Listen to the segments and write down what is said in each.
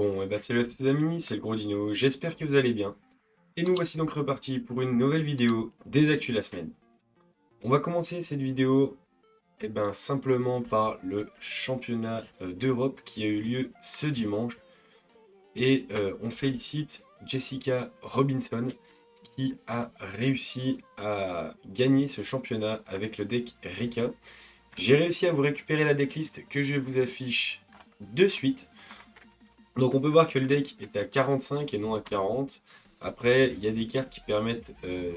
Bon, et bah salut à tous les amis, c'est le gros dino, j'espère que vous allez bien. Et nous voici donc repartis pour une nouvelle vidéo des actus de la semaine. On va commencer cette vidéo simplement par le championnat d'Europe qui a eu lieu ce dimanche. Et on félicite Jessica Robinson qui a réussi à gagner ce championnat avec le deck Rika. J'ai réussi à vous récupérer la decklist que je vous affiche de suite. Donc on peut voir que le deck est à 45 et non à 40. Après, il y a des cartes qui permettent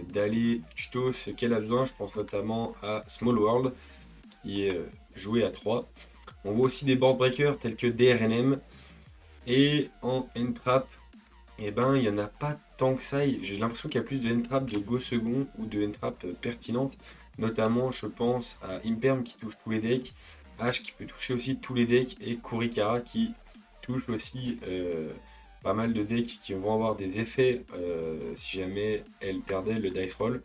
d'aller tuto ce qu'elle a besoin. Je pense notamment à Small World, qui est joué à 3. On voit aussi des board breakers tels que DRNM. Et en N-Trap, il n'y en a pas tant que ça. J'ai l'impression qu'il y a plus de N-Trap de Go second ou de N-Trap pertinentes. Notamment, je pense à Imperm qui touche tous les decks, H qui peut toucher aussi tous les decks, et Kurikara qui touche aussi pas mal de decks qui vont avoir des effets si jamais elle perdait le dice roll.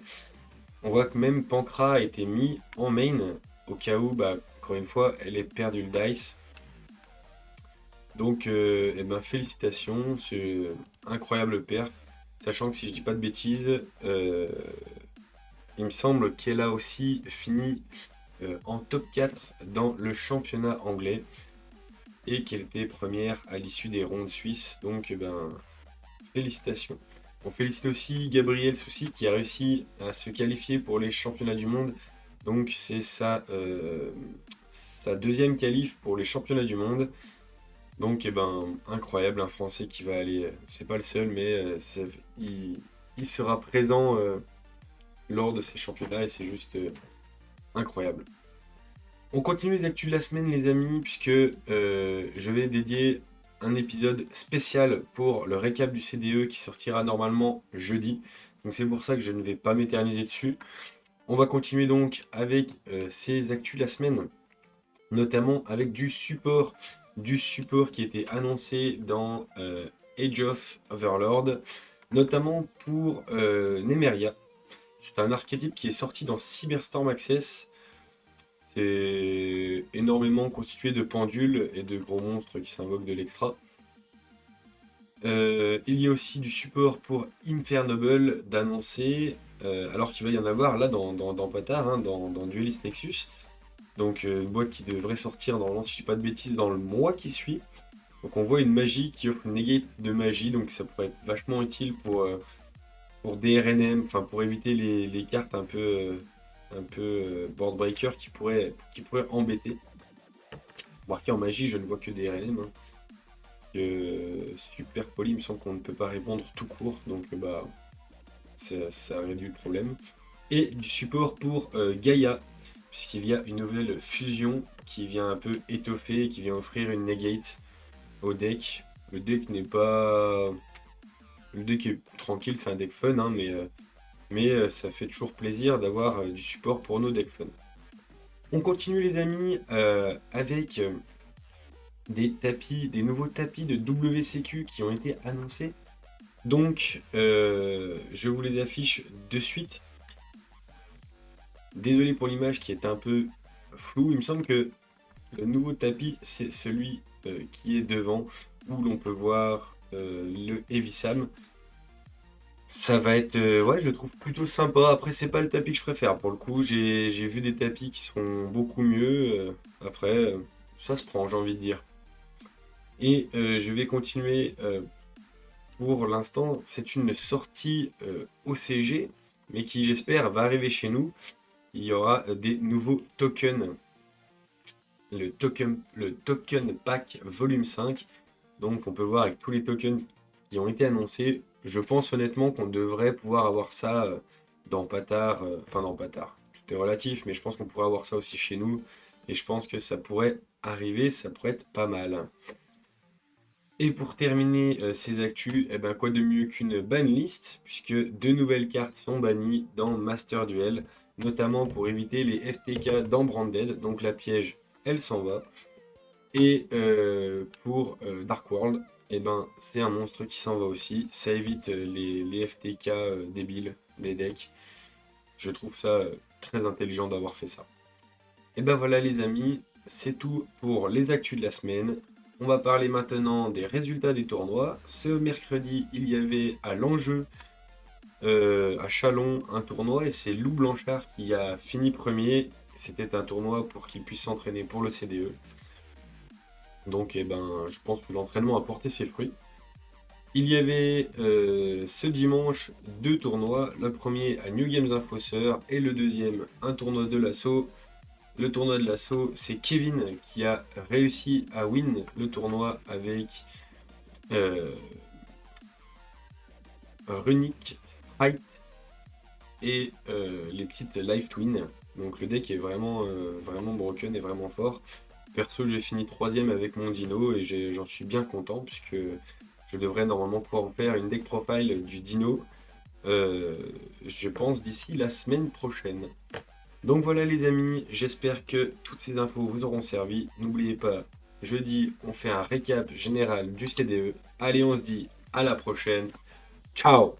On voit que même Pankra a été mis en main au cas où, encore une fois, elle ait perdu le dice. Donc, félicitations, c'est incroyable perf. Sachant que si je dis pas de bêtises, il me semble qu'elle a aussi fini en top 4 dans le championnat anglais et qu'elle était première à l'issue des rondes suisses. Donc, félicitations. On félicite aussi Gabriel Soucy qui a réussi à se qualifier pour les championnats du monde. Donc, c'est sa deuxième qualif pour les championnats du monde. Donc, incroyable, un Français qui va aller, c'est pas le seul, mais il sera présent lors de ces championnats et c'est juste incroyable. On continue les actus de la semaine, les amis, puisque je vais dédier un épisode spécial pour le récap du CDE qui sortira normalement jeudi. Donc, c'est pour ça que je ne vais pas m'éterniser dessus. On va continuer donc avec ces actus de la semaine, notamment avec du support qui était annoncé dans Age of Overlord, notamment pour Nemeria. C'est un archétype qui est sorti dans Cyberstorm Access. C'est énormément constitué de pendules et de gros monstres qui s'invoquent de l'extra. Il y a aussi du support pour Infernable d'annoncer, alors qu'il va y en avoir là dans Patar, hein, dans Duelist Nexus. Donc une boîte qui devrait sortir dans, si je dis pas de bêtises, dans le mois qui suit. Donc on voit une magie qui offre une negate de magie, donc ça pourrait être vachement utile pour DRNM, enfin pour éviter les cartes un peu board breaker qui pourraient embêter. Marqué en magie, je ne vois que DRNM. Hein. Super poli, il me semble qu'on ne peut pas répondre tout court, donc ça réduit le problème. Et du support pour Gaïa, puisqu'il y a une nouvelle fusion qui vient un peu étoffer, qui vient offrir une negate au deck. Le deck n'est pas... Le deck est tranquille, c'est un deck fun, hein, mais ça fait toujours plaisir d'avoir du support pour nos decks fun. On continue les amis avec des nouveaux tapis de WCQ qui ont été annoncés. Donc je vous les affiche de suite. Désolé pour l'image qui est un peu floue, il me semble que le nouveau tapis c'est celui qui est devant, où l'on peut voir le Heavy Sam. Ça va être, ouais, je le trouve plutôt sympa. Après, c'est pas le tapis que je préfère. Pour le coup, j'ai vu des tapis qui sont beaucoup mieux. Après, ça se prend, j'ai envie de dire. Et je vais continuer pour l'instant. C'est une sortie OCG, mais qui, j'espère, va arriver chez nous. Il y aura des nouveaux tokens. Le token pack volume 5. Donc, on peut voir avec tous les tokens qui ont été annoncés. Je pense honnêtement qu'on devrait pouvoir avoir ça dans Patar, enfin dans Patar, tout est relatif, mais je pense qu'on pourrait avoir ça aussi chez nous, et je pense que ça pourrait arriver, ça pourrait être pas mal. Et pour terminer ces actus, quoi de mieux qu'une banlist, puisque deux nouvelles cartes sont bannies dans Master Duel, notamment pour éviter les FTK dans Branded, donc la piège, elle s'en va. Et pour Dark World, c'est un monstre qui s'en va aussi. Ça évite les FTK débiles, les decks. Je trouve ça très intelligent d'avoir fait ça. Et ben voilà les amis, c'est tout pour les actus de la semaine. On va parler maintenant des résultats des tournois. Ce mercredi, il y avait à l'enjeu, à Chalon, un tournoi et c'est Lou Blanchard qui a fini premier. C'était un tournoi pour qu'il puisse s'entraîner pour le CDE. Donc je pense que l'entraînement a porté ses fruits. Il y avait ce dimanche 2 tournois. Le premier à New Games Infosseur et le deuxième un tournoi de l'assaut. Le tournoi de l'assaut, c'est Kevin qui a réussi à win le tournoi avec Runic, Strike et les petites Life Twin. Donc le deck est vraiment broken et vraiment fort. Perso, j'ai fini 3ème avec mon dino et j'en suis bien content puisque je devrais normalement pouvoir faire une deck profile du dino, je pense, d'ici la semaine prochaine. Donc voilà les amis, j'espère que toutes ces infos vous auront servi. N'oubliez pas, jeudi, on fait un récap général du CDE. Allez, on se dit à la prochaine. Ciao!